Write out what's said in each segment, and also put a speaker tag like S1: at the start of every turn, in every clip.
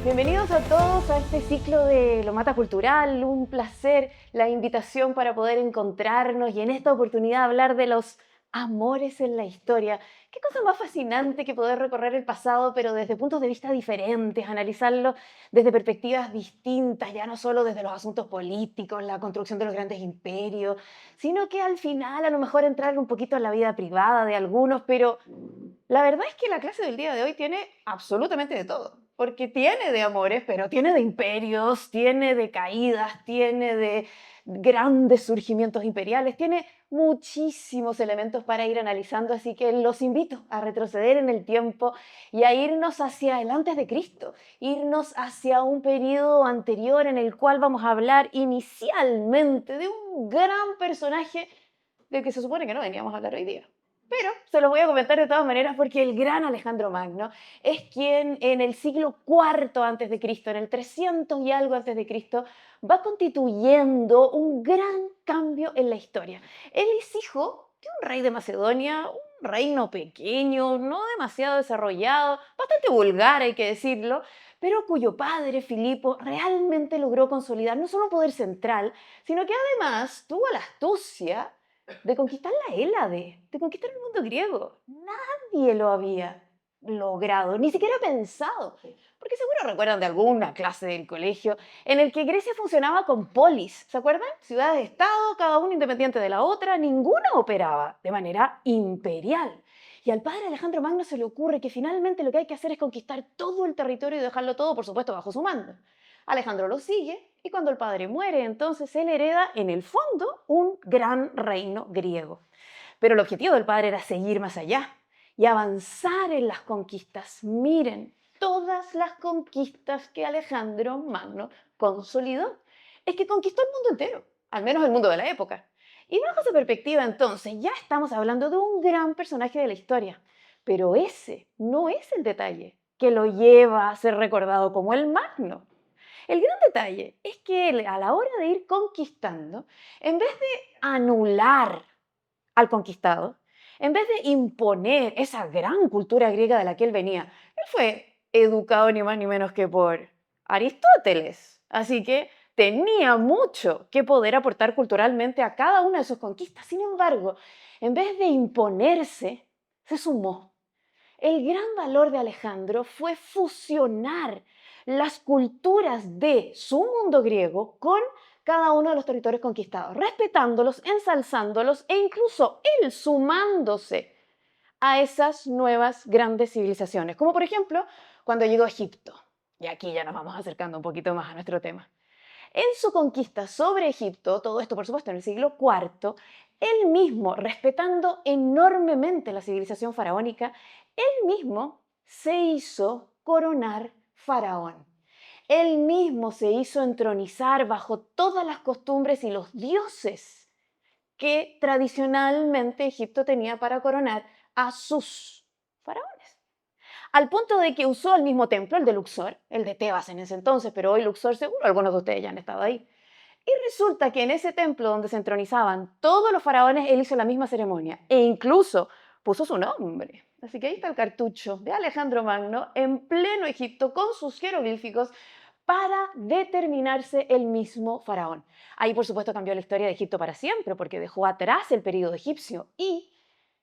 S1: Bienvenidos a todos a este ciclo de Lo Mata Cultural. Un placer la invitación para poder encontrarnos y en esta oportunidad hablar de los amores en la historia. Qué cosa más fascinante que poder recorrer el pasado, pero desde puntos de vista diferentes, analizarlo desde perspectivas distintas, ya no solo desde los asuntos políticos, la construcción de los grandes imperios, sino que al final a lo mejor entrar un poquito en la vida privada de algunos, pero la verdad es que la clase del día de hoy tiene absolutamente de todo, porque tiene de amores, pero tiene de imperios, tiene de caídas, tiene de grandes surgimientos imperiales, tiene muchísimos elementos para ir analizando, así que los invito a retroceder en el tiempo y a irnos hacia el antes de Cristo, irnos hacia un periodo anterior en el cual vamos a hablar inicialmente de un gran personaje del que se supone que no veníamos a hablar hoy día. Pero se los voy a comentar de todas maneras porque el gran Alejandro Magno es quien en el siglo IV antes de Cristo, en el 300 y algo antes de Cristo, va constituyendo un gran cambio en la historia. Él es hijo de un rey de Macedonia, un reino pequeño, no demasiado desarrollado, bastante vulgar hay que decirlo, pero cuyo padre, Filipo, realmente logró consolidar no solo un poder central, sino que además tuvo la astucia de conquistar la Hélade, de conquistar el mundo griego. Nadie lo había logrado, ni siquiera pensado. Porque seguro recuerdan de alguna clase del colegio en el que Grecia funcionaba con polis, ¿se acuerdan? Ciudades-estado, cada una independiente de la otra, ninguna operaba de manera imperial. Y al padre Alejandro Magno se le ocurre que finalmente lo que hay que hacer es conquistar todo el territorio y dejarlo todo, por supuesto, bajo su mando. Alejandro lo sigue y cuando el padre muere, entonces él hereda en el fondo un gran reino griego. Pero el objetivo del padre era seguir más allá y avanzar en las conquistas. Miren, todas las conquistas que Alejandro Magno consolidó. Es que conquistó el mundo entero, al menos el mundo de la época. Y bajo esa perspectiva, entonces, ya estamos hablando de un gran personaje de la historia. Pero ese no es el detalle que lo lleva a ser recordado como el Magno. El gran detalle es que él, a la hora de ir conquistando, en vez de anular al conquistado, en vez de imponer esa gran cultura griega de la que él venía, él fue educado ni más ni menos que por Aristóteles. Así que tenía mucho que poder aportar culturalmente a cada una de sus conquistas. Sin embargo, en vez de imponerse, se sumó. El gran valor de Alejandro fue fusionar las culturas de su mundo griego con cada uno de los territorios conquistados, respetándolos, ensalzándolos e incluso él sumándose a esas nuevas grandes civilizaciones, como por ejemplo cuando llegó a Egipto. Y aquí ya nos vamos acercando un poquito más a nuestro tema. En su conquista sobre Egipto, todo esto por supuesto en el siglo IV, él mismo, respetando enormemente la civilización faraónica, él mismo se hizo coronar faraón. Él mismo se hizo entronizar bajo todas las costumbres y los dioses que tradicionalmente Egipto tenía para coronar a sus faraones. Al punto de que usó el mismo templo, el de Luxor, el de Tebas en ese entonces, pero hoy Luxor seguro algunos de ustedes ya han estado ahí. Y resulta que en ese templo donde se entronizaban todos los faraones, él hizo la misma ceremonia e incluso puso su nombre. Así que ahí está el cartucho de Alejandro Magno en pleno Egipto con sus jeroglíficos para determinarse el mismo faraón. Ahí por supuesto cambió la historia de Egipto para siempre porque dejó atrás el periodo egipcio y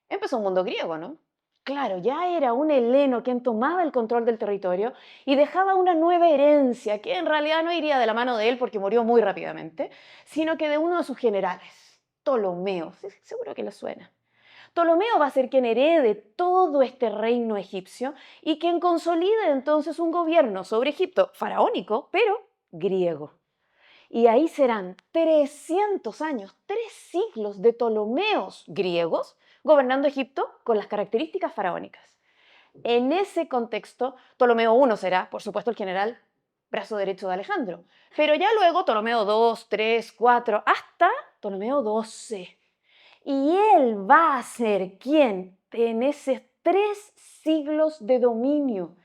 S1: empezó un mundo griego, ¿no? Claro, ya era un heleno quien tomaba el control del territorio y dejaba una nueva herencia que en realidad no iría de la mano de él porque murió muy rápidamente, sino que de uno de sus generales, Ptolomeo. Sí, seguro que le suena. Ptolomeo va a ser quien herede todo este reino egipcio y quien consolide entonces un gobierno sobre Egipto faraónico, pero griego. Y ahí serán 300 años, 3 siglos de Ptolomeos griegos gobernando Egipto con las características faraónicas. En ese contexto, Ptolomeo I será, por supuesto, el general brazo derecho de Alejandro. Pero ya luego Ptolomeo II, III, IV, hasta Ptolomeo XII. Y él va a ser quien en esos 3 siglos de dominio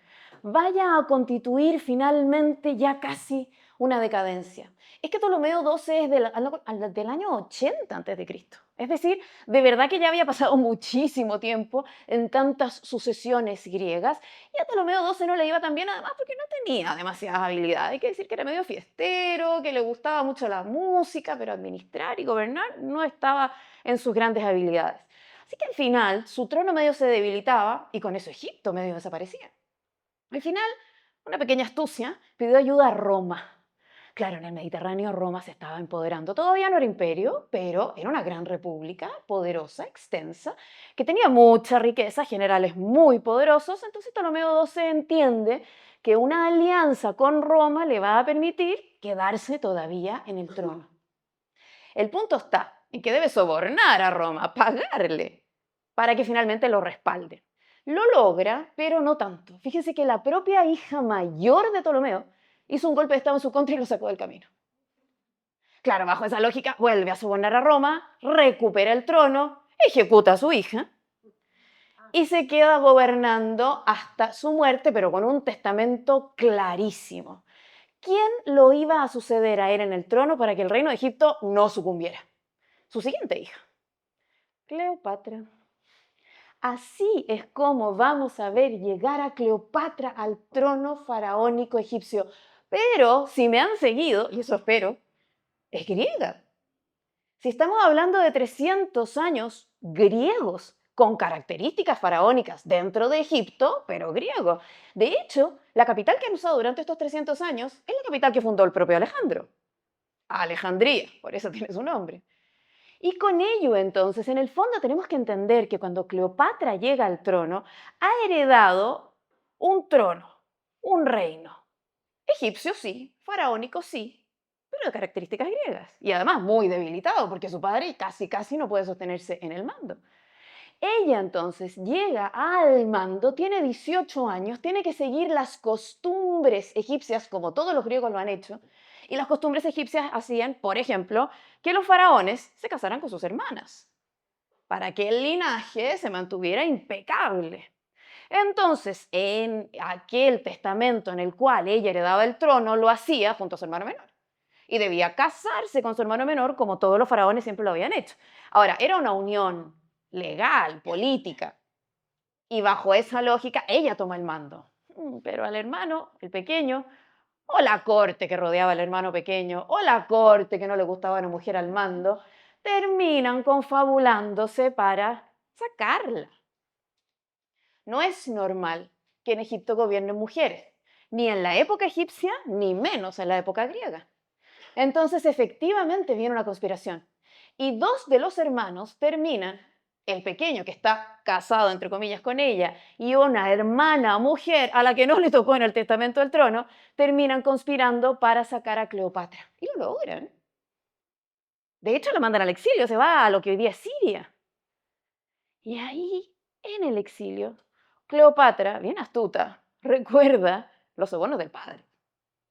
S1: vaya a constituir finalmente ya casi una decadencia. Es que Ptolomeo XII es del año 80 a.C. Es decir, de verdad que ya había pasado muchísimo tiempo en tantas sucesiones griegas y a Ptolomeo XII no le iba tan bien además porque no tenía demasiadas habilidades. Hay que decir que era medio fiestero, que le gustaba mucho la música, pero administrar y gobernar no estaba en sus grandes habilidades. Así que al final su trono medio se debilitaba y con eso Egipto medio desaparecía. Al final, una pequeña astucia pidió ayuda a Roma. Claro, en el Mediterráneo Roma se estaba empoderando. Todavía no era imperio, pero era una gran república, poderosa, extensa, que tenía mucha riqueza, generales muy poderosos. Entonces Ptolomeo XII entiende que una alianza con Roma le va a permitir quedarse todavía en el trono. El punto está en que debe sobornar a Roma, pagarle, para que finalmente lo respalde. Lo logra, pero no tanto. Fíjense que la propia hija mayor de Ptolomeo hizo un golpe de estado en su contra y lo sacó del camino. Claro, bajo esa lógica, vuelve a sobornar a Roma, recupera el trono, ejecuta a su hija y se queda gobernando hasta su muerte, pero con un testamento clarísimo. ¿Quién lo iba a suceder a él en el trono para que el reino de Egipto no sucumbiera? Su siguiente hija, Cleopatra. Así es como vamos a ver llegar a Cleopatra al trono faraónico egipcio. Pero si me han seguido, y eso espero, es griega. Si estamos hablando de 300 años griegos, con características faraónicas dentro de Egipto, pero griego. De hecho, la capital que han usado durante estos 300 años es la capital que fundó el propio Alejandro. Alejandría, por eso tiene su nombre. Y con ello, entonces, en el fondo tenemos que entender que cuando Cleopatra llega al trono, ha heredado un trono, un reino. Egipcio sí, faraónico sí, pero de características griegas. Y además muy debilitado, porque su padre casi no puede sostenerse en el mando. Ella entonces llega al mando, tiene 18 años, tiene que seguir las costumbres egipcias, como todos los griegos lo han hecho, y las costumbres egipcias hacían, por ejemplo, que los faraones se casaran con sus hermanas, para que el linaje se mantuviera impecable. Entonces, en aquel testamento en el cual ella heredaba el trono, lo hacía junto a su hermano menor. Y debía casarse con su hermano menor como todos los faraones siempre lo habían hecho. Ahora, era una unión legal, política, y bajo esa lógica ella toma el mando. Pero al hermano, el pequeño, o la corte que rodeaba al hermano pequeño, o la corte que no le gustaba a una mujer al mando, terminan confabulándose para sacarla. No es normal que en Egipto gobiernen mujeres, ni en la época egipcia, ni menos en la época griega. Entonces, efectivamente, viene una conspiración. Y dos de los hermanos terminan, el pequeño que está casado, entre comillas, con ella, y una hermana mujer a la que no le tocó en el testamento del trono, terminan conspirando para sacar a Cleopatra. Y lo logran. De hecho, la mandan al exilio, se va a lo que hoy día es Siria. Y ahí, en el exilio, Cleopatra, bien astuta, recuerda los sobornos del padre.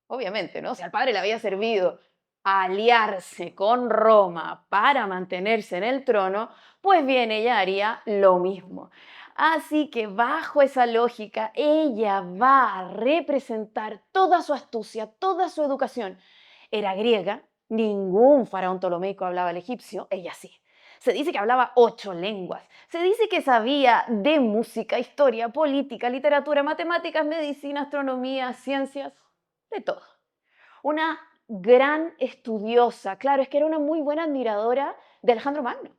S1: Obviamente, ¿no? Si al padre le había servido aliarse con Roma para mantenerse en el trono, pues bien, ella haría lo mismo. Así que bajo esa lógica, ella va a representar toda su astucia, toda su educación. Era griega, ningún faraón ptolomeico hablaba el egipcio, ella sí. Se dice que hablaba 8 lenguas. Se dice que sabía de música, historia, política, literatura, matemáticas, medicina, astronomía, ciencias, de todo. Una gran estudiosa, claro, es que era una muy buena admiradora de Alejandro Magno.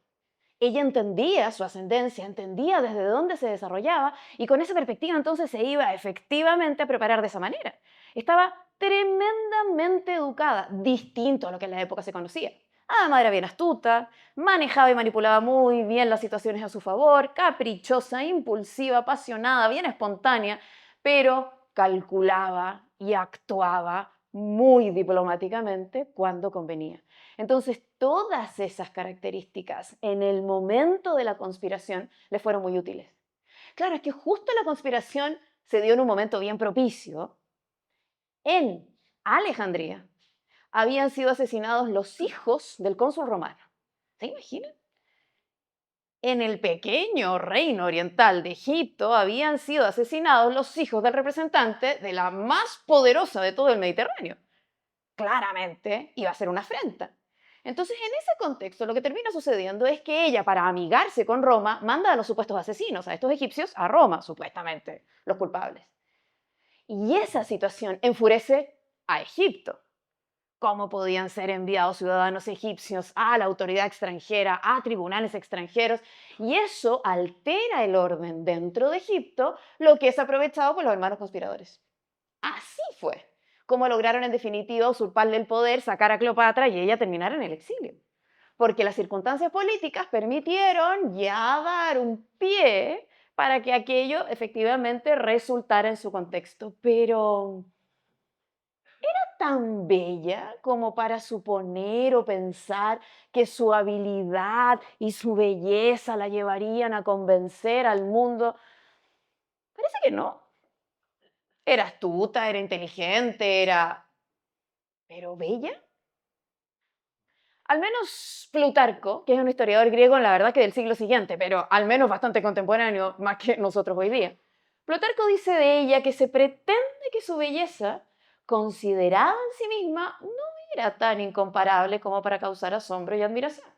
S1: Ella entendía su ascendencia, entendía desde dónde se desarrollaba y con esa perspectiva entonces se iba efectivamente a preparar de esa manera. Estaba tremendamente educada, distinto a lo que en la época se conocía. Además era bien astuta, manejaba y manipulaba muy bien las situaciones a su favor, caprichosa, impulsiva, apasionada, bien espontánea, pero calculaba y actuaba muy diplomáticamente cuando convenía. Entonces, todas esas características en el momento de la conspiración le fueron muy útiles. Claro, es que justo la conspiración se dio en un momento bien propicio. En Alejandría habían sido asesinados los hijos del cónsul romano. ¿Se imaginan? En el pequeño reino oriental de Egipto habían sido asesinados los hijos del representante de la más poderosa de todo el Mediterráneo. Claramente iba a ser una afrenta. Entonces, en ese contexto, lo que termina sucediendo es que ella, para amigarse con Roma, manda a los supuestos asesinos, a estos egipcios, a Roma, supuestamente, los culpables. Y esa situación enfurece a Egipto. ¿Cómo podían ser enviados ciudadanos egipcios a la autoridad extranjera, a tribunales extranjeros? Y eso altera el orden dentro de Egipto, lo que es aprovechado por los hermanos conspiradores. Así fue como lograron en definitiva usurparle el poder, sacar a Cleopatra y ella terminar en el exilio. Porque las circunstancias políticas permitieron ya dar un pie para que aquello efectivamente resultara en su contexto. Pero tan bella como para suponer o pensar que su habilidad y su belleza la llevarían a convencer al mundo. Parece que no. Era astuta, era inteligente, era... ¿Pero bella? Al menos Plutarco, que es un historiador griego, la verdad que del siglo siguiente, pero al menos bastante contemporáneo, más que nosotros hoy día. Plutarco dice de ella que se pretende que su belleza, considerada en sí misma, no era tan incomparable como para causar asombro y admiración.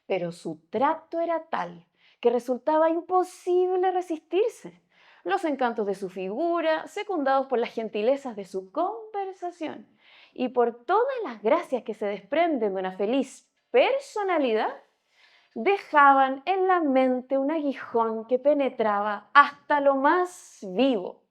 S1: Pero su trato era tal que resultaba imposible resistirse. Los encantos de su figura, secundados por las gentilezas de su conversación y por todas las gracias que se desprenden de una feliz personalidad, dejaban en la mente un aguijón que penetraba hasta lo más vivo.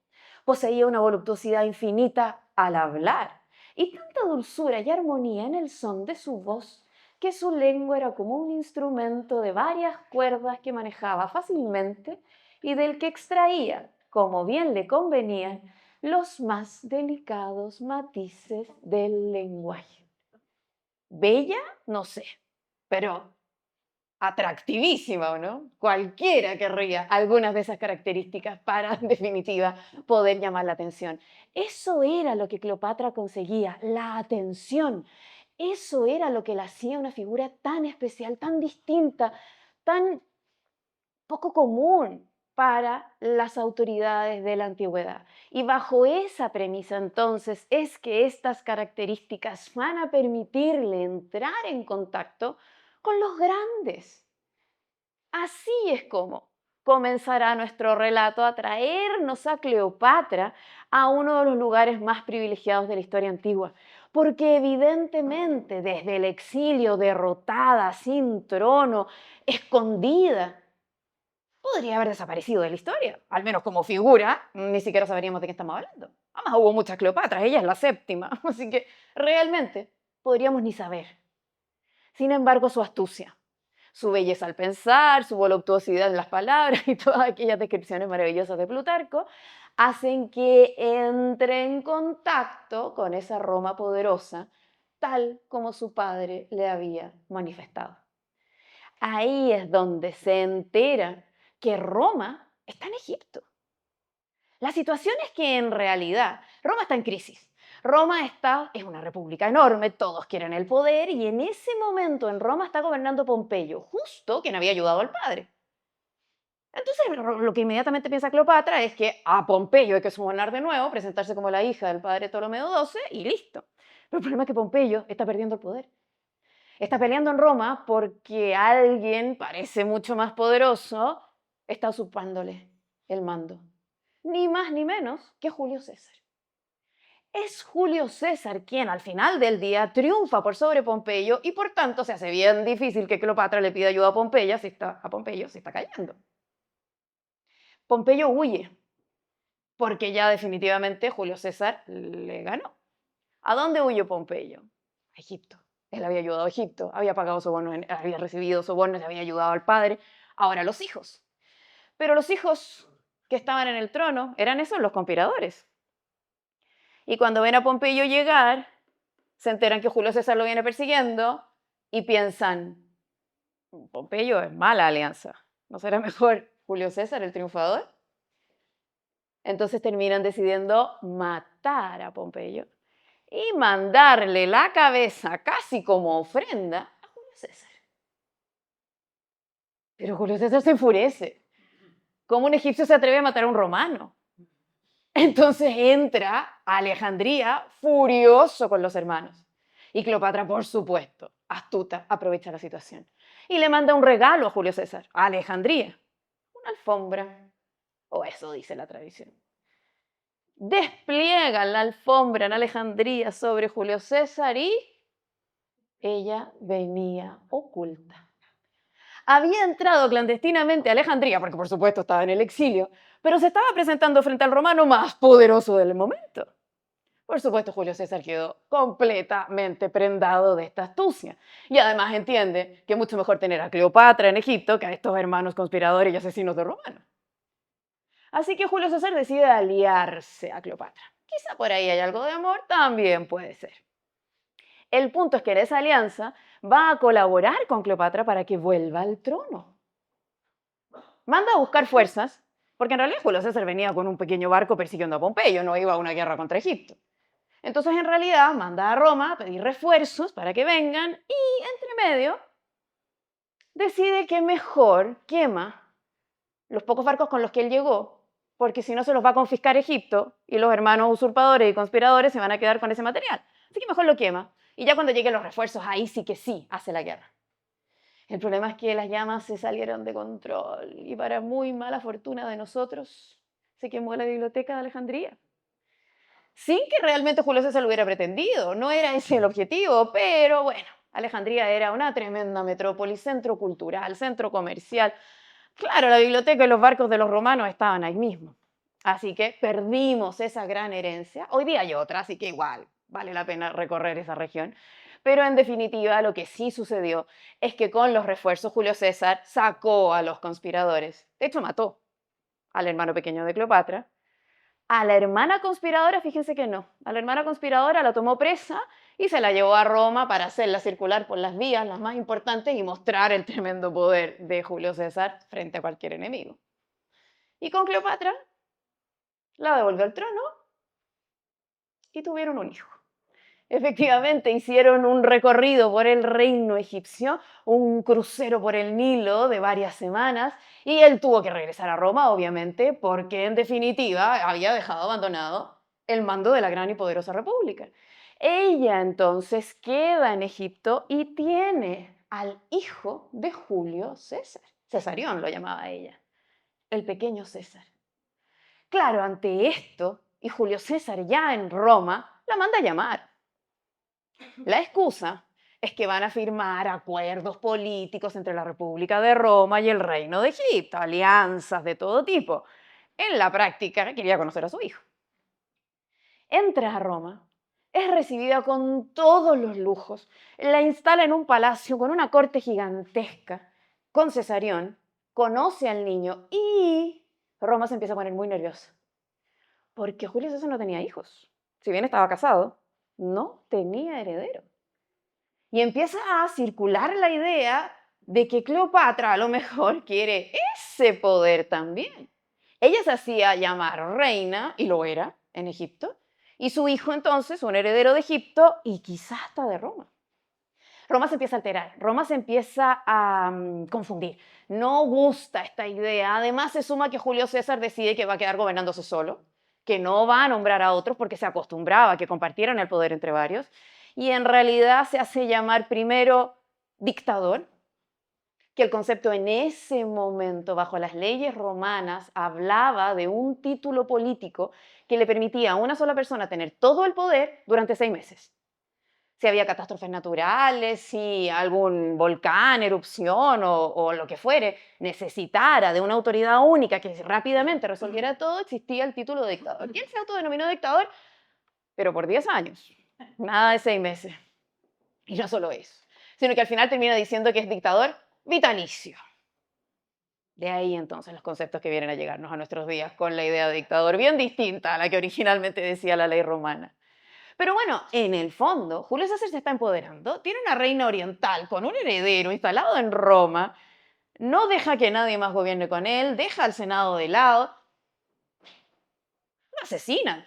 S1: Poseía una voluptuosidad infinita al hablar y tanta dulzura y armonía en el son de su voz que su lengua era como un instrumento de varias cuerdas que manejaba fácilmente y del que extraía, como bien le convenía, los más delicados matices del lenguaje. Bella, no sé, pero atractivísima, ¿o no? Cualquiera querría algunas de esas características para, en definitiva, poder llamar la atención. Eso era lo que Cleopatra conseguía, la atención. Eso era lo que la hacía una figura tan especial, tan distinta, tan poco común para las autoridades de la antigüedad. Y bajo esa premisa entonces es que estas características van a permitirle entrar en contacto con los grandes. Así es como comenzará nuestro relato a traernos a Cleopatra a uno de los lugares más privilegiados de la historia antigua, porque evidentemente desde el exilio, derrotada, sin trono, escondida, podría haber desaparecido de la historia, al menos como figura, ni siquiera sabríamos de qué estamos hablando. Además hubo muchas Cleopatras, ella es la séptima, así que realmente podríamos ni saber. Sin embargo, su astucia, su belleza al pensar, su voluptuosidad en las palabras y todas aquellas descripciones maravillosas de Plutarco hacen que entre en contacto con esa Roma poderosa, tal como su padre le había manifestado. Ahí es donde se entera que Roma está en Egipto. La situación es que en realidad Roma está en crisis. Es una república enorme, todos quieren el poder y en ese momento en Roma está gobernando Pompeyo, justo quien había ayudado al padre. Entonces lo que inmediatamente piensa Cleopatra es que a Pompeyo hay que subornar de nuevo, presentarse como la hija del padre Ptolomeo XII y listo. Pero el problema es que Pompeyo está perdiendo el poder. Está peleando en Roma porque alguien, parece mucho más poderoso, está usurpándole el mando. Ni más ni menos que Julio César. Es Julio César quien al final del día triunfa por sobre Pompeyo y por tanto se hace bien difícil que Cleopatra le pida ayuda a Pompeyo se está cayendo. Pompeyo huye porque ya definitivamente Julio César le ganó. ¿A dónde huyó Pompeyo? A Egipto. Él había ayudado a Egipto, había pagado sobornos, había recibido sobornos, había ayudado al padre. Ahora los hijos. Pero los hijos que estaban en el trono eran esos los conspiradores. Y cuando ven a Pompeyo llegar, se enteran que Julio César lo viene persiguiendo y piensan, Pompeyo es mala alianza, ¿no será mejor Julio César el triunfador? Entonces terminan decidiendo matar a Pompeyo y mandarle la cabeza casi como ofrenda a Julio César. Pero Julio César se enfurece. ¿Cómo un egipcio se atreve a matar a un romano? Entonces entra a Alejandría furioso con los hermanos. Y Cleopatra, por supuesto, astuta, aprovecha la situación y le manda un regalo a Julio César, a Alejandría, una alfombra, o eso dice la tradición. Despliegan la alfombra en Alejandría sobre Julio César y ella venía oculta. Había entrado clandestinamente a Alejandría, porque por supuesto estaba en el exilio, pero se estaba presentando frente al romano más poderoso del momento. Por supuesto, Julio César quedó completamente prendado de esta astucia. Y además entiende que es mucho mejor tener a Cleopatra en Egipto que a estos hermanos conspiradores y asesinos de romanos. Así que Julio César decide aliarse a Cleopatra. Quizá por ahí hay algo de amor, también puede ser. El punto es que en esa alianza va a colaborar con Cleopatra para que vuelva al trono. Manda a buscar fuerzas, porque en realidad Julio César venía con un pequeño barco persiguiendo a Pompeyo, no iba a una guerra contra Egipto. Entonces, en realidad, manda a Roma a pedir refuerzos para que vengan y, entre medio, decide que mejor quema los pocos barcos con los que él llegó, porque si no se los va a confiscar Egipto y los hermanos usurpadores y conspiradores se van a quedar con ese material. Así que mejor lo quema. Y ya cuando lleguen los refuerzos, ahí sí que sí hace la guerra. El problema es que las llamas se salieron de control y para muy mala fortuna de nosotros, se quemó la biblioteca de Alejandría. Sin que realmente Julio César lo hubiera pretendido, no era ese el objetivo, pero bueno, Alejandría era una tremenda metrópoli, centro cultural, centro comercial. Claro, la biblioteca y los barcos de los romanos estaban ahí mismo. Así que perdimos esa gran herencia. Hoy día hay otra, así que igual vale la pena recorrer esa región. Pero en definitiva, lo que sí sucedió es que con los refuerzos Julio César sacó a los conspiradores. De hecho, mató al hermano pequeño de Cleopatra. A la hermana conspiradora, fíjense que no. A la hermana conspiradora la tomó presa y se la llevó a Roma para hacerla circular por las vías, las más importantes, y mostrar el tremendo poder de Julio César frente a cualquier enemigo. Y con Cleopatra la devolvió al trono y tuvieron un hijo. Efectivamente, hicieron un recorrido por el reino egipcio, un crucero por el Nilo de varias semanas, y él tuvo que regresar a Roma, obviamente, porque en definitiva había dejado abandonado el mando de la gran y poderosa república. Ella entonces queda en Egipto y tiene al hijo de Julio César. Cesarión lo llamaba ella, el pequeño César. Claro, ante esto, y Julio César ya en Roma, la manda a llamar. La excusa es que van a firmar acuerdos políticos entre la República de Roma y el Reino de Egipto, alianzas de todo tipo. En la práctica, quería conocer a su hijo. Entra a Roma, es recibida con todos los lujos, la instala en un palacio con una corte gigantesca, con Cesarión, conoce al niño y Roma se empieza a poner muy nerviosa, porque Julio César no tenía hijos. Si bien estaba casado, no tenía heredero. Y empieza a circular la idea de que Cleopatra a lo mejor quiere ese poder también. Ella se hacía llamar reina, y lo era, en Egipto, y su hijo entonces, un heredero de Egipto y quizás hasta de Roma. Roma se empieza a alterar, Roma se empieza a confundir. No gusta esta idea. Además, se suma que Julio César decide que va a quedar gobernándose solo, que no va a nombrar a otros porque se acostumbraba a que compartieran el poder entre varios. Y en realidad se hace llamar primero dictador, que el concepto en ese momento, bajo las leyes romanas, hablaba de un título político que le permitía a una sola persona tener todo el poder durante 6 meses. Si había catástrofes naturales, si algún volcán, erupción o lo que fuere, necesitara de una autoridad única que rápidamente resolviera todo, existía el título de dictador. Y él se autodenominó dictador, pero por 10 años, nada de 6 meses. Y no solo eso, sino que al final termina diciendo que es dictador vitalicio. De ahí entonces los conceptos que vienen a llegarnos a nuestros días con la idea de dictador bien distinta a la que originalmente decía la ley romana. Pero bueno, en el fondo, Julio César se está empoderando, tiene una reina oriental con un heredero instalado en Roma, no deja que nadie más gobierne con él, deja al Senado de lado, lo asesinan.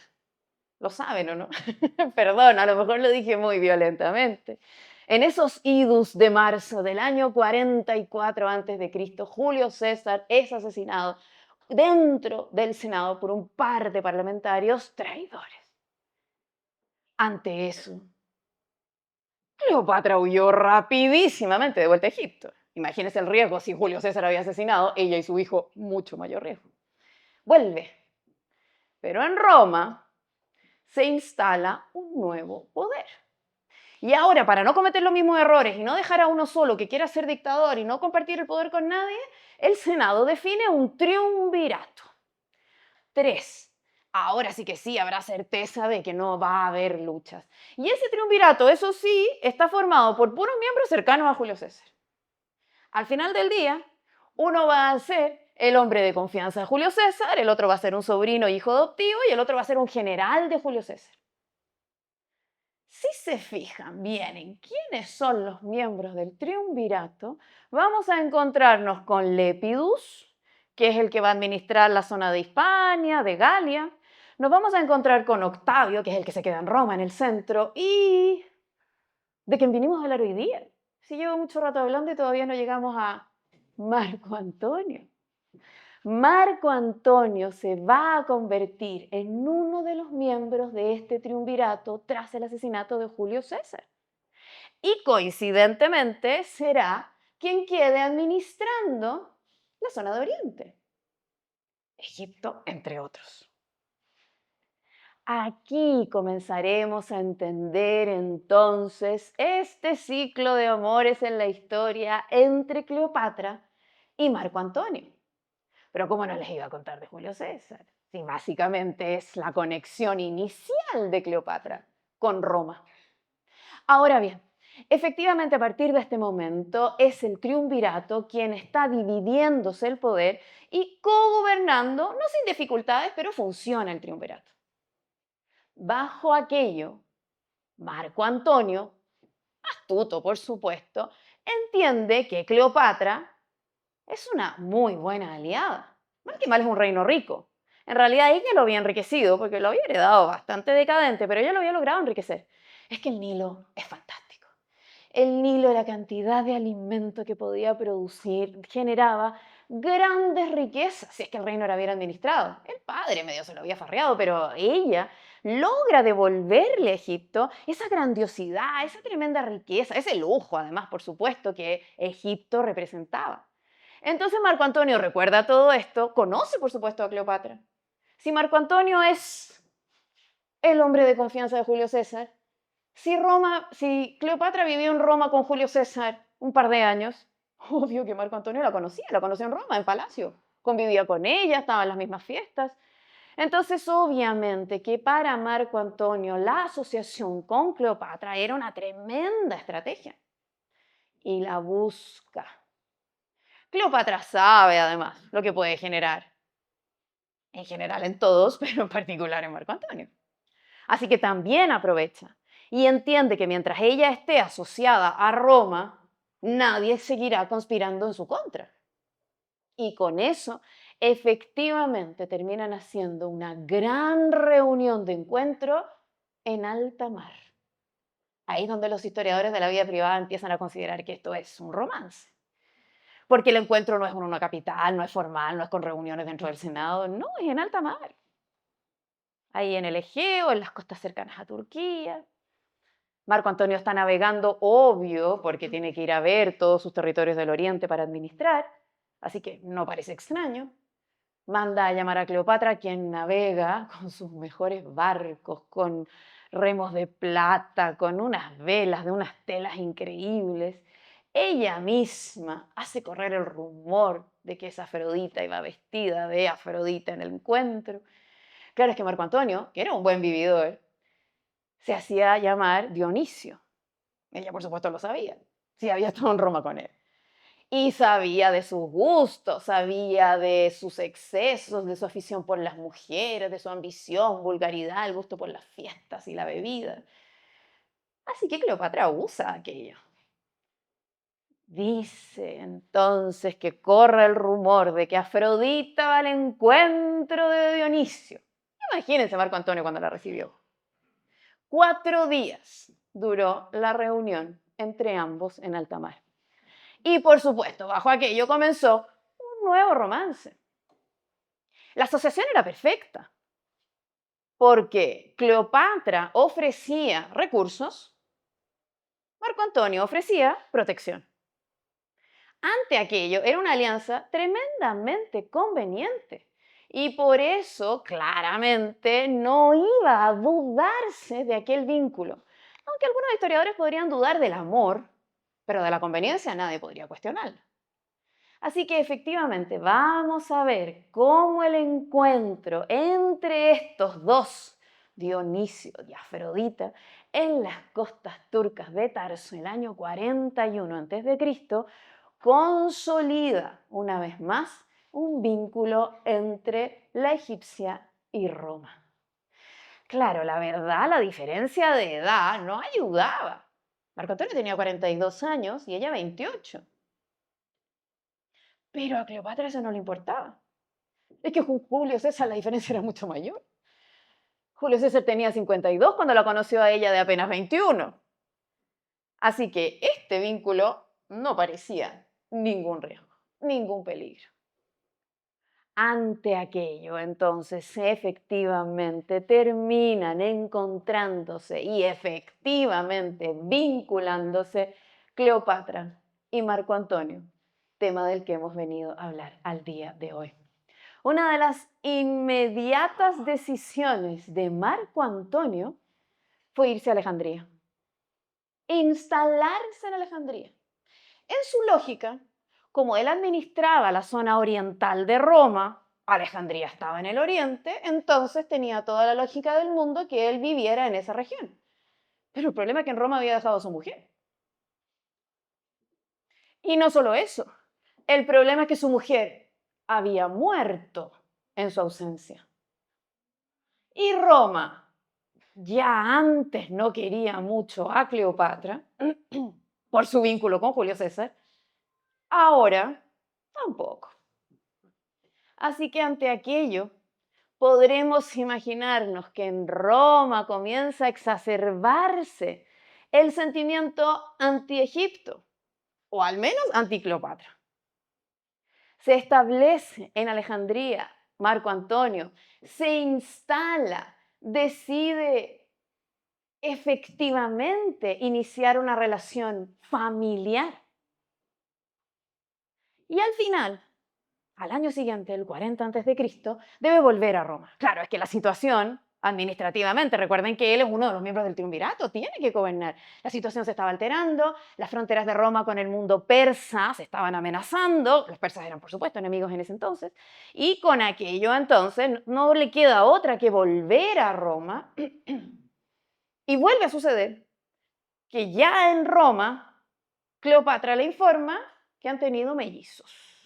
S1: ¿Lo saben o no? Perdón, a lo mejor lo dije muy violentamente. En esos idus de marzo del año 44 a.C., Julio César es asesinado dentro del Senado por un par de parlamentarios traidores. Ante eso, Cleopatra huyó rapidísimamente de vuelta a Egipto. Imagínense el riesgo si Julio César había asesinado, ella y su hijo, mucho mayor riesgo. Vuelve, pero en Roma se instala un nuevo poder. Y ahora, para no cometer los mismos errores y no dejar a uno solo que quiera ser dictador y no compartir el poder con nadie, el Senado define un triunvirato. 3. Ahora sí que sí habrá certeza de que no va a haber luchas. Y ese triunvirato, eso sí, está formado por puros miembros cercanos a Julio César. Al final del día, uno va a ser el hombre de confianza de Julio César, el otro va a ser un sobrino hijo adoptivo y el otro va a ser un general de Julio César. Si se fijan bien en quiénes son los miembros del triunvirato, vamos a encontrarnos con Lepidus, que es el que va a administrar la zona de Hispania, de Galia. Nos vamos a encontrar con Octavio, que es el que se queda en Roma, en el centro, y de quien vinimos a hablar hoy día. Si llevo mucho rato hablando y todavía no llegamos a Marco Antonio. Marco Antonio se va a convertir en uno de los miembros de este triunvirato tras el asesinato de Julio César. Y coincidentemente será quien quede administrando la zona de Oriente, Egipto, entre otros. Aquí comenzaremos a entender entonces este ciclo de amores en la historia entre Cleopatra y Marco Antonio. Pero ¿cómo no les iba a contar de Julio César? Si básicamente es la conexión inicial de Cleopatra con Roma. Ahora bien, efectivamente a partir de este momento es el triunvirato quien está dividiéndose el poder y cogobernando, no sin dificultades, pero funciona el triunvirato. Bajo aquello, Marco Antonio, astuto por supuesto, entiende que Cleopatra es una muy buena aliada. Mal que mal es un reino rico. En realidad ella lo había enriquecido porque lo había heredado bastante decadente, pero ella lo había logrado enriquecer. Es que el Nilo es fantástico. El Nilo, la cantidad de alimento que podía producir, generaba grandes riquezas, si es que el reino era bien administrado. El padre medio se lo había farreado, pero ella logra devolverle a Egipto esa grandiosidad, esa tremenda riqueza, ese lujo, además, por supuesto, que Egipto representaba. Entonces Marco Antonio recuerda todo esto, conoce, por supuesto, a Cleopatra. Si Marco Antonio es el hombre de confianza de Julio César, si Cleopatra vivió en Roma con Julio César un par de años, obvio que Marco Antonio la conoció en Roma, en Palacio, convivía con ella, estaba en las mismas fiestas. Entonces, obviamente que para Marco Antonio la asociación con Cleopatra era una tremenda estrategia y la busca. Cleopatra sabe además lo que puede generar, en general en todos, pero en particular en Marco Antonio. Así que también aprovecha y entiende que mientras ella esté asociada a Roma, nadie seguirá conspirando en su contra. Y con eso, efectivamente, terminan haciendo una gran reunión de encuentro en alta mar. Ahí es donde los historiadores de la vida privada empiezan a considerar que esto es un romance. Porque el encuentro no es en una capital, no es formal, no es con reuniones dentro del Senado, no, es en alta mar. Ahí en el Egeo, en las costas cercanas a Turquía. Marco Antonio está navegando, obvio, porque tiene que ir a ver todos sus territorios del Oriente para administrar, así que no parece extraño. Manda a llamar a Cleopatra, quien navega con sus mejores barcos, con remos de plata, con unas velas de unas telas increíbles. Ella misma hace correr el rumor de que es Afrodita y va vestida de Afrodita en el encuentro. Claro, es que Marco Antonio, que era un buen vividor, se hacía llamar Dionisio. Ella, por supuesto, lo sabía. Sí, había estado en Roma con él. Y sabía de sus gustos, sabía de sus excesos, de su afición por las mujeres, de su ambición, vulgaridad, el gusto por las fiestas y la bebida. Así que Cleopatra usa aquello. Dice entonces que corre el rumor de que Afrodita va al encuentro de Dionisio. Imagínense Marco Antonio cuando la recibió. 4 días duró la reunión entre ambos en alta mar. Y por supuesto, bajo aquello comenzó un nuevo romance. La asociación era perfecta, porque Cleopatra ofrecía recursos Marco Antonio ofrecía protección. Ante aquello, era una alianza tremendamente conveniente. Y por eso, claramente, no iba a dudarse de aquel vínculo. Aunque algunos historiadores podrían dudar del amor, pero de la conveniencia nadie podría cuestionarla. Así que efectivamente vamos a ver cómo el encuentro entre estos dos, Dionisio y Afrodita, en las costas turcas de Tarso el año 41 a.C., consolida una vez más un vínculo entre la egipcia y Roma. Claro, la verdad, la diferencia de edad no ayudaba. Marco Antonio tenía 42 años y ella 28. Pero a Cleopatra eso no le importaba. Es que con Julio César la diferencia era mucho mayor. Julio César tenía 52 cuando la conoció a ella de apenas 21. Así que este vínculo no parecía ningún riesgo, ningún peligro. Ante aquello, entonces, efectivamente terminan encontrándose y efectivamente vinculándose Cleopatra y Marco Antonio, tema del que hemos venido a hablar al día de hoy. Una de las inmediatas decisiones de Marco Antonio fue irse a Alejandría, instalarse en Alejandría. En su lógica, como él administraba la zona oriental de Roma, Alejandría estaba en el oriente, entonces tenía toda la lógica del mundo que él viviera en esa región. Pero el problema es que en Roma había dejado a su mujer. Y no solo eso, el problema es que su mujer había muerto en su ausencia. Y Roma ya antes no quería mucho a Cleopatra por su vínculo con Julio César, ahora tampoco. Así que ante aquello, podremos imaginarnos que en Roma comienza a exacerbarse el sentimiento anti-Egipto, o al menos anti-Cleopatra. Se establece en Alejandría Marco Antonio, se instala, decide efectivamente iniciar una relación familiar. Y al final, al año siguiente, el 40 a.C., debe volver a Roma. Claro, es que la situación administrativamente, recuerden que él es uno de los miembros del triunvirato, tiene que gobernar. La situación se estaba alterando, las fronteras de Roma con el mundo persa se estaban amenazando, los persas eran por supuesto enemigos en ese entonces, y con aquello entonces no le queda otra que volver a Roma y vuelve a suceder que ya en Roma, Cleopatra le informa que han tenido mellizos.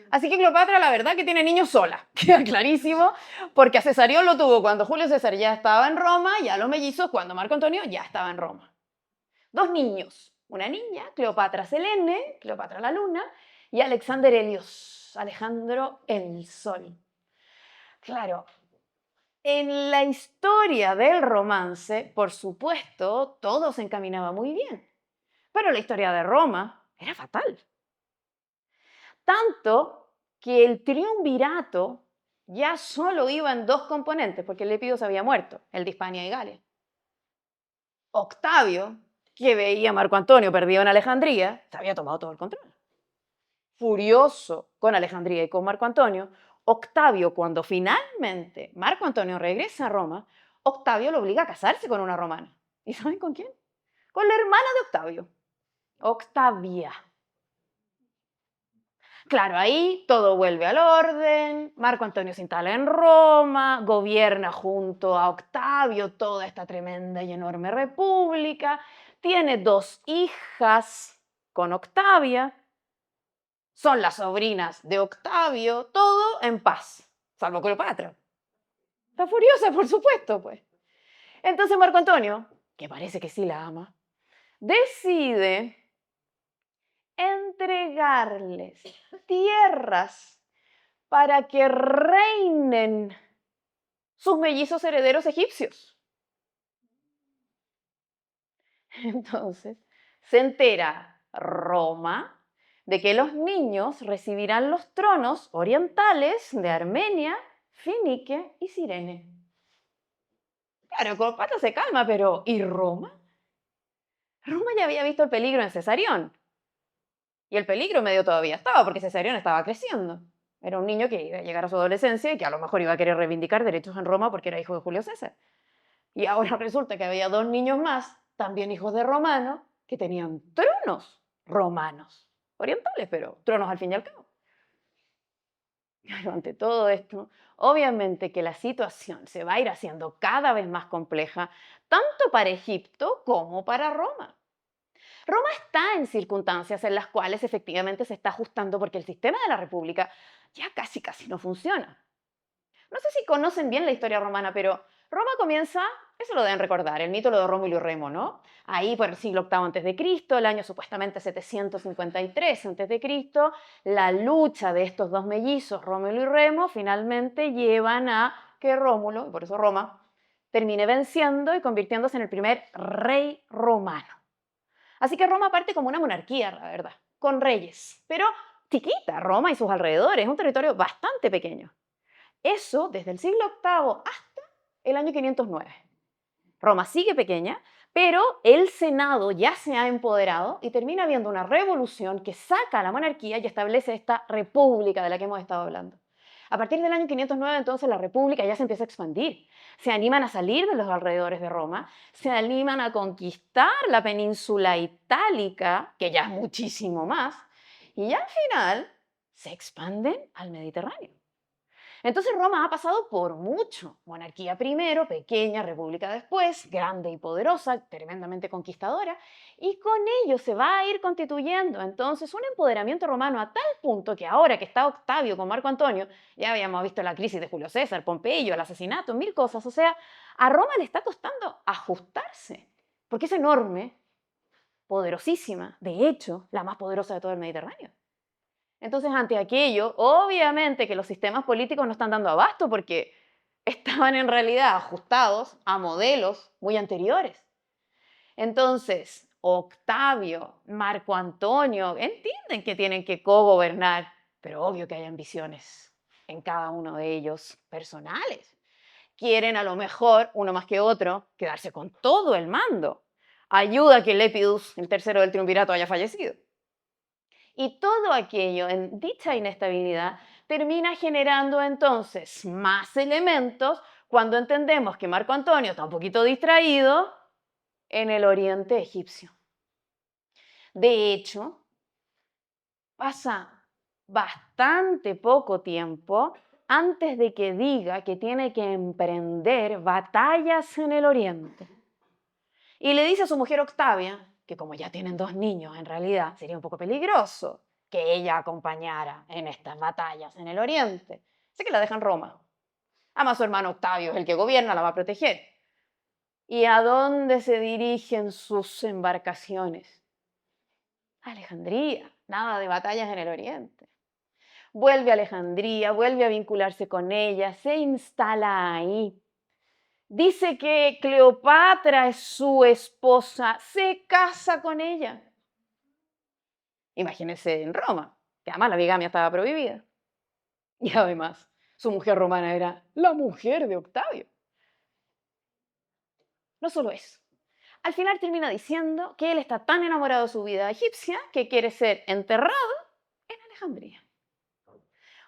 S1: Así que Cleopatra, la verdad, que tiene niños sola, queda clarísimo, porque a Cesarión lo tuvo cuando Julio César ya estaba en Roma y a los mellizos cuando Marco Antonio ya estaba en Roma. Dos niños, una niña, Cleopatra Selene, Cleopatra la Luna, y Alexander Helios, Alejandro el Sol. Claro, en la historia del romance, por supuesto, todo se encaminaba muy bien, pero la historia de Roma era fatal. Tanto que el triunvirato ya solo iba en dos componentes, porque el Lépido se había muerto, el de Hispania y Galia. Octavio, que veía a Marco Antonio perdido en Alejandría, se había tomado todo el control. Furioso con Alejandría y con Marco Antonio, Octavio, cuando finalmente Marco Antonio regresa a Roma, Octavio lo obliga a casarse con una romana. ¿Y saben con quién? Con la hermana de Octavio, Octavia. Claro, ahí todo vuelve al orden, Marco Antonio se instala en Roma, gobierna junto a Octavio toda esta tremenda y enorme república, tiene dos hijas con Octavia, son las sobrinas de Octavio, todo en paz, salvo Cleopatra. Está furiosa, por supuesto, pues. Entonces Marco Antonio, que parece que sí la ama, decide entregarles tierras para que reinen sus mellizos herederos egipcios. Entonces, se entera Roma de que los niños recibirán los tronos orientales de Armenia, Finique y Cirene. Claro, Cleopatra se calma, pero ¿y Roma? Roma ya había visto el peligro en Cesarión. Y el peligro medio todavía estaba, porque Cesarión estaba creciendo. Era un niño que iba a llegar a su adolescencia y que a lo mejor iba a querer reivindicar derechos en Roma porque era hijo de Julio César. Y ahora resulta que había dos niños más, también hijos de romanos, que tenían tronos romanos. Orientales, pero tronos al fin y al cabo. Claro, ante todo esto, obviamente que la situación se va a ir haciendo cada vez más compleja, tanto para Egipto como para Roma. Roma está en circunstancias en las cuales efectivamente se está ajustando porque el sistema de la República ya casi no funciona. No sé si conocen bien la historia romana, pero Roma comienza, eso lo deben recordar, el mito de Rómulo y Remo, ¿no? Ahí por el siglo VIII a.C., el año supuestamente 753 a.C., la lucha de estos dos mellizos, Rómulo y Remo, finalmente llevan a que Rómulo, y por eso Roma, termine venciendo y convirtiéndose en el primer rey romano. Así que Roma parte como una monarquía, la verdad, con reyes, pero chiquita, Roma y sus alrededores, es un territorio bastante pequeño. Eso desde el siglo VIII hasta el año 509. Roma sigue pequeña, pero el Senado ya se ha empoderado y termina habiendo una revolución que saca a la monarquía y establece esta república de la que hemos estado hablando. A partir del año 509, entonces, la república ya se empieza a expandir. Se animan a salir de los alrededores de Roma, se animan a conquistar la península itálica, que ya es muchísimo más, y al final se expanden al Mediterráneo. Entonces Roma ha pasado por mucho. Monarquía primero, pequeña, república después, grande y poderosa, tremendamente conquistadora, y con ello se va a ir constituyendo entonces un empoderamiento romano a tal punto que ahora que está Octavio con Marco Antonio, ya habíamos visto la crisis de Julio César, Pompeyo, el asesinato, mil cosas, o sea, a Roma le está costando ajustarse, porque es enorme, poderosísima, de hecho, la más poderosa de todo el Mediterráneo. Entonces, ante aquello, obviamente que los sistemas políticos no están dando abasto porque estaban en realidad ajustados a modelos muy anteriores. Entonces, Octavio, Marco Antonio, entienden que tienen que cogobernar, pero obvio que hay ambiciones en cada uno de ellos personales. Quieren a lo mejor, uno más que otro, quedarse con todo el mando. Ayuda a que Lepidus, el tercero del triunvirato, haya fallecido. Y todo aquello en dicha inestabilidad termina generando entonces más elementos cuando entendemos que Marco Antonio está un poquito distraído en el oriente egipcio. De hecho, pasa bastante poco tiempo antes de que diga que tiene que emprender batallas en el oriente. Y le dice a su mujer Octavia, que como ya tienen dos niños, en realidad sería un poco peligroso que ella acompañara en estas batallas en el oriente. Así que la deja en Roma. Además, su hermano Octavio es el que gobierna, la va a proteger. ¿Y a dónde se dirigen sus embarcaciones? A Alejandría, nada de batallas en el oriente. Vuelve a Alejandría, vuelve a vincularse con ella, se instala ahí. Dice que Cleopatra es su esposa, se casa con ella. Imagínense en Roma, que además la bigamia estaba prohibida. Y además, su mujer romana era la mujer de Octavio. No solo eso. Al final termina diciendo que él está tan enamorado de su vida egipcia que quiere ser enterrado en Alejandría.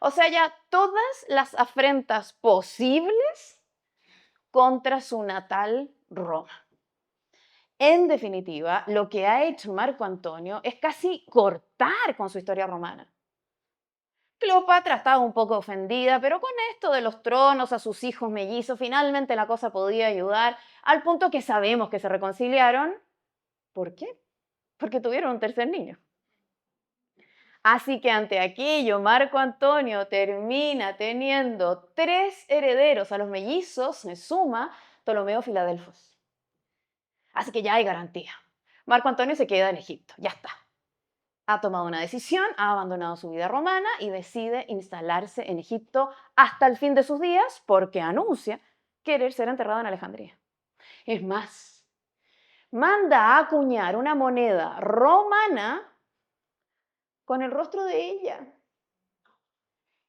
S1: O sea, ya todas las afrentas posibles contra su natal Roma. En definitiva, lo que ha hecho Marco Antonio es casi cortar con su historia romana. Cleopatra estaba un poco ofendida, pero con esto de los tronos a sus hijos mellizos, finalmente la cosa podía ayudar, al punto que sabemos que se reconciliaron. ¿Por qué? Porque tuvieron un tercer niño. Así que ante aquello, Marco Antonio termina teniendo tres herederos a los mellizos, se suma Ptolomeo Filadelfos. Así que ya hay garantía. Marco Antonio se queda en Egipto, ya está. Ha tomado una decisión, ha abandonado su vida romana y decide instalarse en Egipto hasta el fin de sus días porque anuncia querer ser enterrado en Alejandría. Es más, manda a acuñar una moneda romana con el rostro de ella.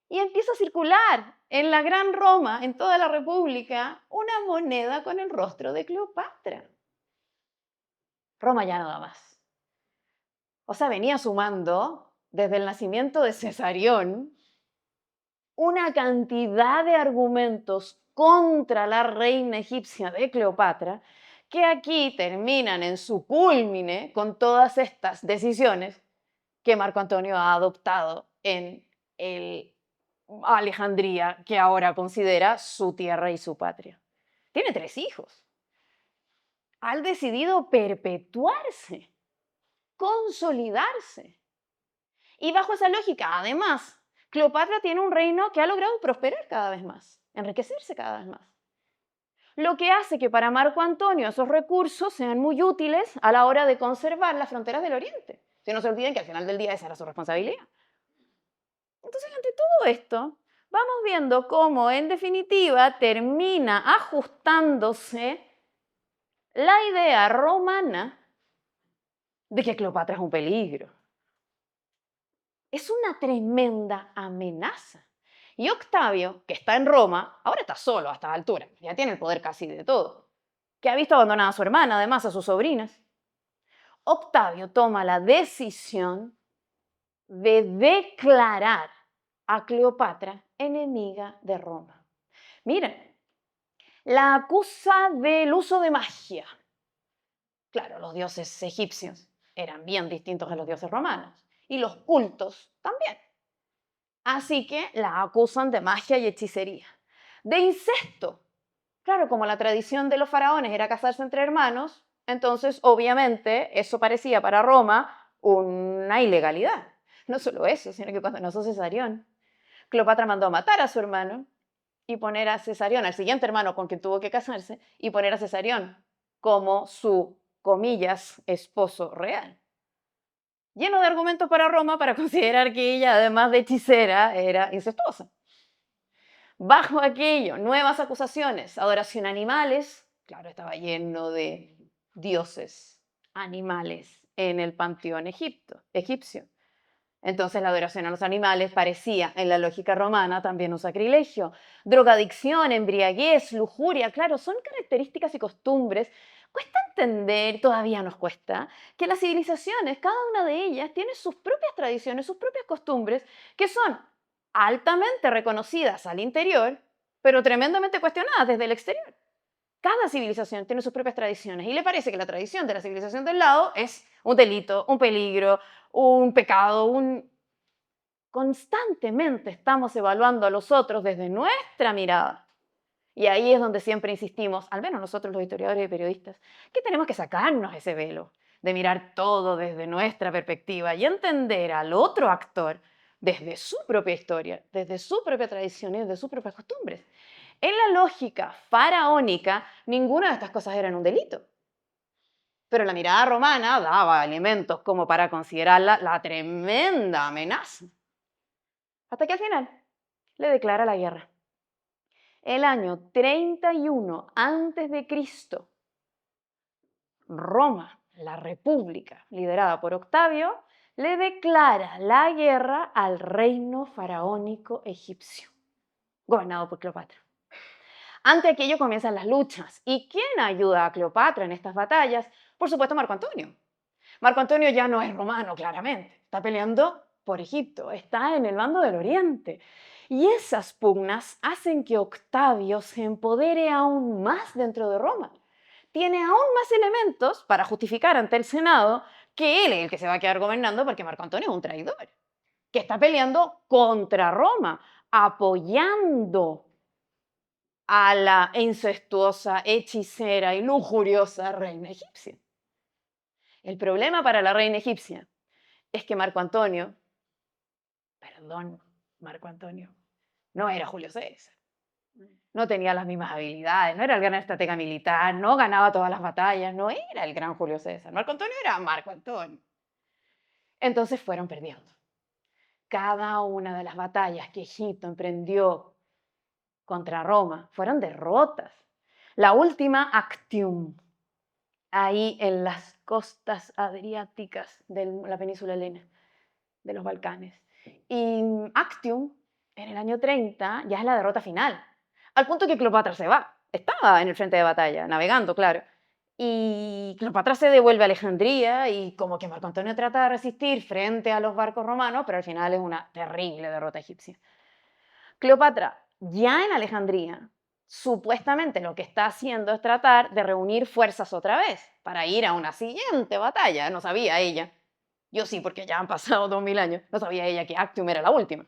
S1: Y empieza a circular en la Gran Roma, en toda la República, una moneda con el rostro de Cleopatra. Roma ya no da más. O sea, venía sumando desde el nacimiento de Cesarión una cantidad de argumentos contra la reina egipcia de Cleopatra, que aquí terminan en su cúlmine con todas estas decisiones que Marco Antonio ha adoptado en el Alejandría, que ahora considera su tierra y su patria. Tiene 3 hijos. Ha decidido perpetuarse, consolidarse. Y bajo esa lógica, además, Cleopatra tiene un reino que ha logrado prosperar cada vez más, enriquecerse cada vez más. Lo que hace que para Marco Antonio esos recursos sean muy útiles a la hora de conservar las fronteras del Oriente. Que no se olviden que al final del día esa era su responsabilidad. Entonces, ante todo esto, vamos viendo cómo, en definitiva, termina ajustándose la idea romana de que Cleopatra es un peligro. Es una tremenda amenaza. Y Octavio, que está en Roma, ahora está solo a estas alturas, ya tiene el poder casi de todo, que ha visto abandonada a su hermana, además a sus sobrinas. Octavio toma la decisión de declarar a Cleopatra enemiga de Roma. Miren, la acusa del uso de magia. Claro, los dioses egipcios eran bien distintos a los dioses romanos y los cultos también. Así que la acusan de magia y hechicería. De incesto. Claro, como la tradición de los faraones era casarse entre hermanos, entonces obviamente eso parecía para Roma una ilegalidad. No solo eso, sino que cuando nació Cesarión, Cleopatra mandó a matar a su hermano y poner a Cesarión, al siguiente hermano con quien tuvo que casarse, y poner a Cesarión como su, comillas, esposo real. Lleno de argumentos para Roma para considerar que ella, además de hechicera, era incestuosa. Bajo aquello, nuevas acusaciones, adoración a animales, claro, estaba lleno de dioses animales en el panteón egipcio. Entonces la adoración a los animales parecía, en la lógica romana, también un sacrilegio. Drogadicción, embriaguez, lujuria, claro, son características y costumbres. Cuesta entender, todavía nos cuesta, que las civilizaciones, cada una de ellas, tiene sus propias tradiciones, sus propias costumbres, que son altamente reconocidas al interior, pero tremendamente cuestionadas desde el exterior. Cada civilización tiene sus propias tradiciones y le parece que la tradición de la civilización del lado es un delito, un peligro, un pecado, Constantemente estamos evaluando a los otros desde nuestra mirada. Y ahí es donde siempre insistimos, al menos nosotros los historiadores y periodistas, que tenemos que sacarnos ese velo de mirar todo desde nuestra perspectiva y entender al otro actor desde su propia historia, desde su propia tradición y desde sus propias costumbres. En la lógica faraónica, ninguna de estas cosas eran un delito. Pero la mirada romana daba elementos como para considerarla la tremenda amenaza. Hasta que al final le declara la guerra. El año 31 antes de Cristo, Roma, la república liderada por Octavio, le declara la guerra al reino faraónico egipcio, gobernado por Cleopatra. Ante aquello comienzan las luchas. ¿Y quién ayuda a Cleopatra en estas batallas? Por supuesto, Marco Antonio. Marco Antonio ya no es romano, claramente. Está peleando por Egipto, está en el bando del Oriente. Y esas pugnas hacen que Octavio se empodere aún más dentro de Roma. Tiene aún más elementos para justificar ante el Senado que él es el que se va a quedar gobernando porque Marco Antonio es un traidor, que está peleando contra Roma, apoyando a la incestuosa, hechicera y lujuriosa reina egipcia. El problema para la reina egipcia es que Marco Antonio, perdón, Marco Antonio, no era Julio César. No tenía las mismas habilidades, no era el gran estratega militar, no ganaba todas las batallas, no era el gran Julio César. Marco Antonio era Marco Antonio. Entonces fueron perdiendo. Cada una de las batallas que Egipto emprendió contra Roma fueron derrotas. La última, Actium, ahí en las costas adriáticas de la península helena, de los Balcanes. Y Actium, en el año 30, ya es la derrota final, al punto que Cleopatra se va. Estaba en el frente de batalla, navegando, claro. Y Cleopatra se devuelve a Alejandría y como que Marco Antonio trata de resistir frente a los barcos romanos, pero al final es una terrible derrota egipcia. Cleopatra, ya en Alejandría, supuestamente lo que está haciendo es tratar de reunir fuerzas otra vez para ir a una siguiente batalla. No sabía ella. Yo sí, porque ya han pasado 2000 años. No sabía ella que Actium era la última.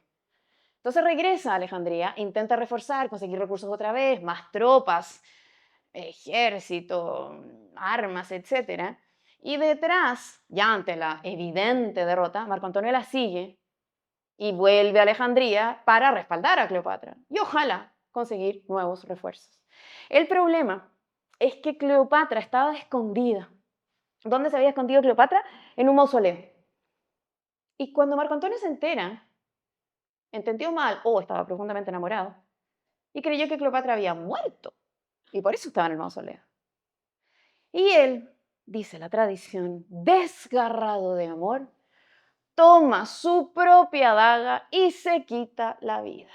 S1: Entonces regresa a Alejandría, intenta reforzar, conseguir recursos otra vez, más tropas, ejército, armas, etcétera. Y detrás, ya ante la evidente derrota, Marco Antonio la sigue y vuelve a Alejandría para respaldar a Cleopatra y ojalá conseguir nuevos refuerzos. El problema es que Cleopatra estaba escondida. ¿Dónde se había escondido Cleopatra? En un mausoleo. Y cuando Marco Antonio se entera, entendió mal o estaba profundamente enamorado y creyó que Cleopatra había muerto y por eso estaba en el mausoleo. Y él, dice la tradición, desgarrado de amor, toma su propia daga y se quita la vida.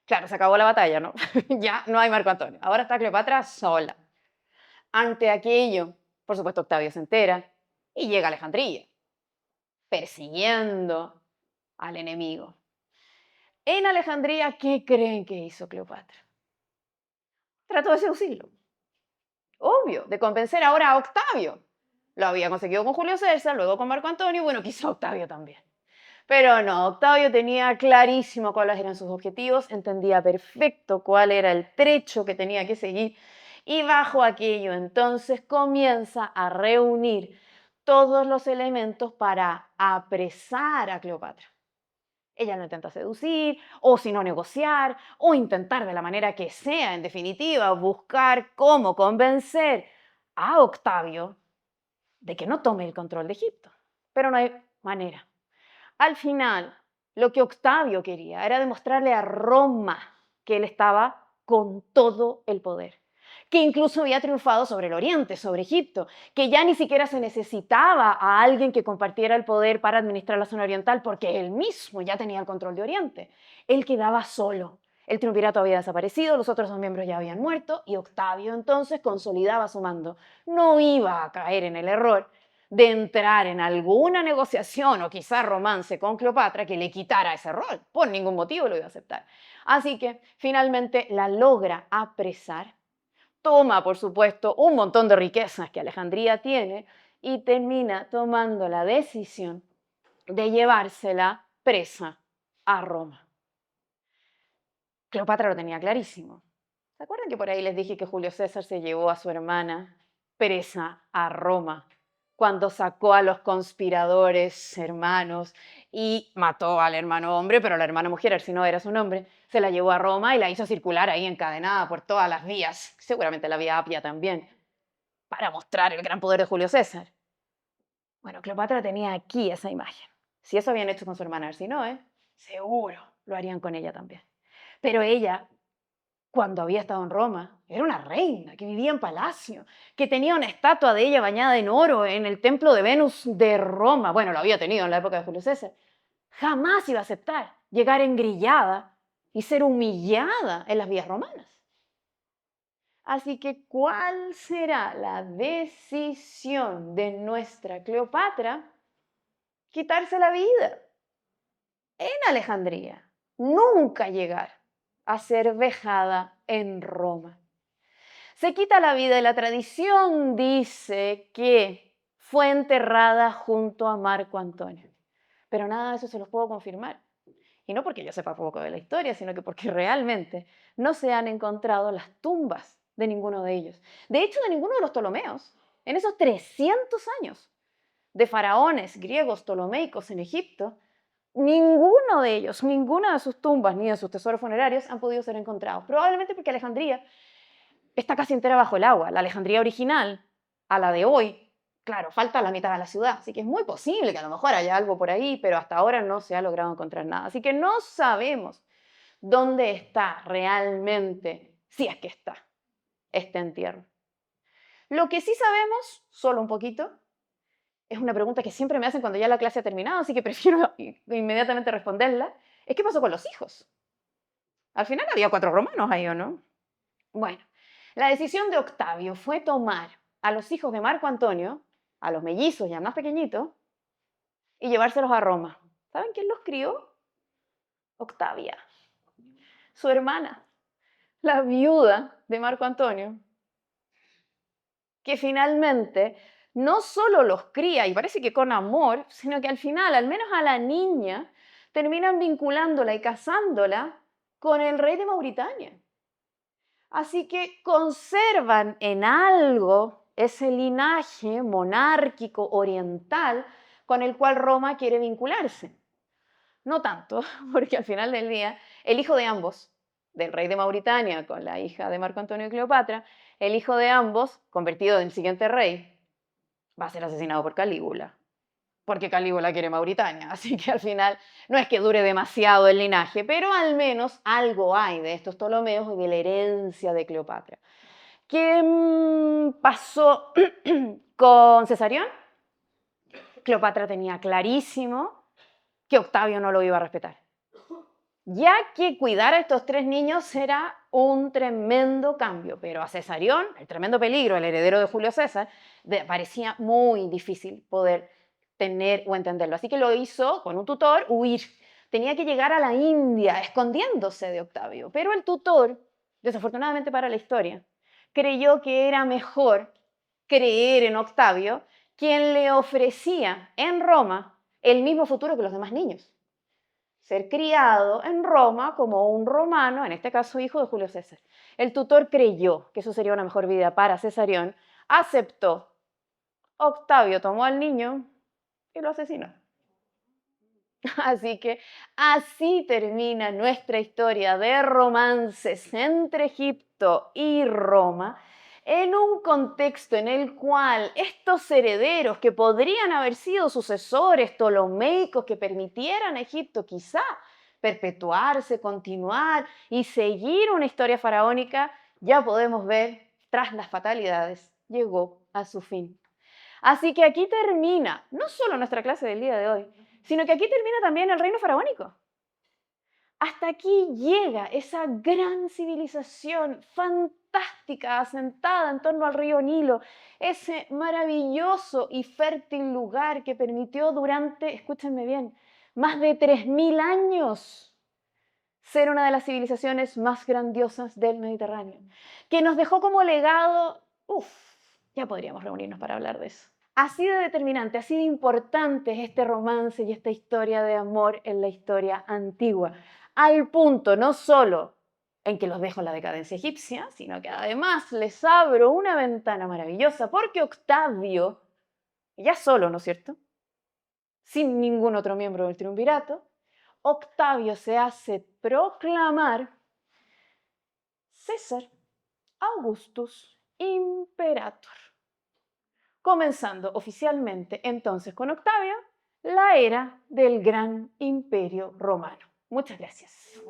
S1: Claro, se acabó la batalla, ¿no? Ya no hay Marco Antonio. Ahora está Cleopatra sola. Ante aquello, por supuesto, Octavio se entera y llega a Alejandría, persiguiendo al enemigo. En Alejandría, ¿qué creen que hizo Cleopatra? Trató de seducirlo. Obvio, de convencer ahora a Octavio. Lo había conseguido con Julio César, luego con Marco Antonio, y bueno, quizá Octavio también. Pero no, Octavio tenía clarísimo cuáles eran sus objetivos, entendía perfecto cuál era el trecho que tenía que seguir y bajo aquello entonces comienza a reunir todos los elementos para apresar a Cleopatra. Ella lo intenta seducir, o si no negociar, o intentar de la manera que sea, en definitiva, buscar cómo convencer a Octavio de que no tome el control de Egipto. Pero no hay manera. Al final, lo que Octavio quería era demostrarle a Roma que él estaba con todo el poder, que incluso había triunfado sobre el Oriente, sobre Egipto, que ya ni siquiera se necesitaba a alguien que compartiera el poder para administrar la zona oriental, porque él mismo ya tenía el control de Oriente. Él quedaba solo. El triunvirato había desaparecido, los otros dos miembros ya habían muerto y Octavio entonces consolidaba su mando. No iba a caer en el error de entrar en alguna negociación o quizá romance con Cleopatra que le quitara ese rol. Por ningún motivo lo iba a aceptar. Así que finalmente la logra apresar, toma por supuesto un montón de riquezas que Alejandría tiene y termina tomando la decisión de llevársela presa a Roma. Cleopatra lo tenía clarísimo. ¿Se acuerdan que por ahí les dije que Julio César se llevó a su hermana presa a Roma cuando sacó a los conspiradores hermanos y mató al hermano hombre, pero a la hermana mujer, si no era su nombre, se la llevó a Roma y la hizo circular ahí encadenada por todas las vías, seguramente la vía Apia también, para mostrar el gran poder de Julio César? Bueno, Cleopatra tenía aquí esa imagen. Si eso habían hecho con su hermana Arsinoe, seguro lo harían con ella también. Pero ella, cuando había estado en Roma, era una reina que vivía en palacio, que tenía una estatua de ella bañada en oro en el templo de Venus de Roma. Bueno, lo había tenido en la época de Julio César. Jamás iba a aceptar llegar engrillada y ser humillada en las vías romanas. Así que, ¿cuál será la decisión de nuestra Cleopatra? Quitarse la vida en Alejandría, nunca llegar a ser vejada en Roma. Se quita la vida y la tradición dice que fue enterrada junto a Marco Antonio. Pero nada de eso se los puedo confirmar. Y no porque yo sepa poco de la historia, sino que porque realmente no se han encontrado las tumbas de ninguno de ellos. De hecho, de ninguno de los Ptolomeos. En esos 300 años de faraones griegos ptolomeicos en Egipto, ninguno de ellos, ninguna de sus tumbas ni de sus tesoros funerarios han podido ser encontrados. Probablemente porque Alejandría está casi entera bajo el agua. La Alejandría original a la de hoy, claro, falta la mitad de la ciudad, así que es muy posible que a lo mejor haya algo por ahí, pero hasta ahora no se ha logrado encontrar nada. Así que no sabemos dónde está realmente, si es que está, este entierro. Lo que sí sabemos, solo un poquito, es una pregunta que siempre me hacen cuando ya la clase ha terminado, así que prefiero inmediatamente responderla, ¿qué pasó con los hijos? Al final había 4 romanos ahí, ¿o no? Bueno, La decisión de Octavio fue tomar a los hijos de Marco Antonio, a los mellizos ya más pequeñitos, y llevárselos a Roma. ¿Saben quién los crió? Octavia, su hermana, la viuda de Marco Antonio, que finalmente no solo los cría, y parece que con amor, sino que al final, al menos a la niña, terminan vinculándola y casándola con el rey de Mauritania. Así que conservan en algo ese linaje monárquico oriental con el cual Roma quiere vincularse. No tanto, porque al final del día, el hijo de ambos, del rey de Mauritania con la hija de Marco Antonio y Cleopatra, el hijo de ambos, convertido en el siguiente rey, va a ser asesinado por Calígula, porque Calígula quiere Mauritania, así que al final no es que dure demasiado el linaje, pero al menos algo hay de estos Ptolomeos y de la herencia de Cleopatra. ¿Qué pasó con Cesarión? Cleopatra tenía clarísimo que Octavio no lo iba a respetar, ya que cuidar a estos tres niños era un tremendo cambio, pero a Cesarión, el tremendo peligro, el heredero de Julio César, parecía muy difícil poder tener o entenderlo. Así que lo hizo con un tutor huir. Tenía que llegar a la India escondiéndose de Octavio, pero el tutor, desafortunadamente para la historia, creyó que era mejor creer en Octavio, quien le ofrecía en Roma el mismo futuro que los demás niños. Ser criado en Roma como un romano, en este caso hijo de Julio César. El tutor creyó que eso sería una mejor vida para Cesarión, aceptó. Octavio tomó al niño y lo asesinó. Así que así termina nuestra historia de romances entre Egipto y Roma, en un contexto en el cual estos herederos que podrían haber sido sucesores ptolomeicos que permitieran a Egipto quizá perpetuarse, continuar y seguir una historia faraónica, ya podemos ver, tras las fatalidades, llegó a su fin. Así que aquí termina no solo nuestra clase del día de hoy, sino que aquí termina también el reino faraónico. Hasta aquí llega esa gran civilización fantástica asentada en torno al río Nilo, ese maravilloso y fértil lugar que permitió durante, escúchenme bien, más de 3000 años ser una de las civilizaciones más grandiosas del Mediterráneo, que nos dejó como legado, ya podríamos reunirnos para hablar de eso. Así de determinante, así de importante es este romance y esta historia de amor en la historia antigua, al punto no solo en que los dejo en la decadencia egipcia, sino que además les abro una ventana maravillosa, porque Octavio, ya solo, ¿no es cierto?, sin ningún otro miembro del triunvirato, Octavio se hace proclamar César Augustus Imperator, comenzando oficialmente entonces con Octavio la era del gran imperio romano. Muchas gracias.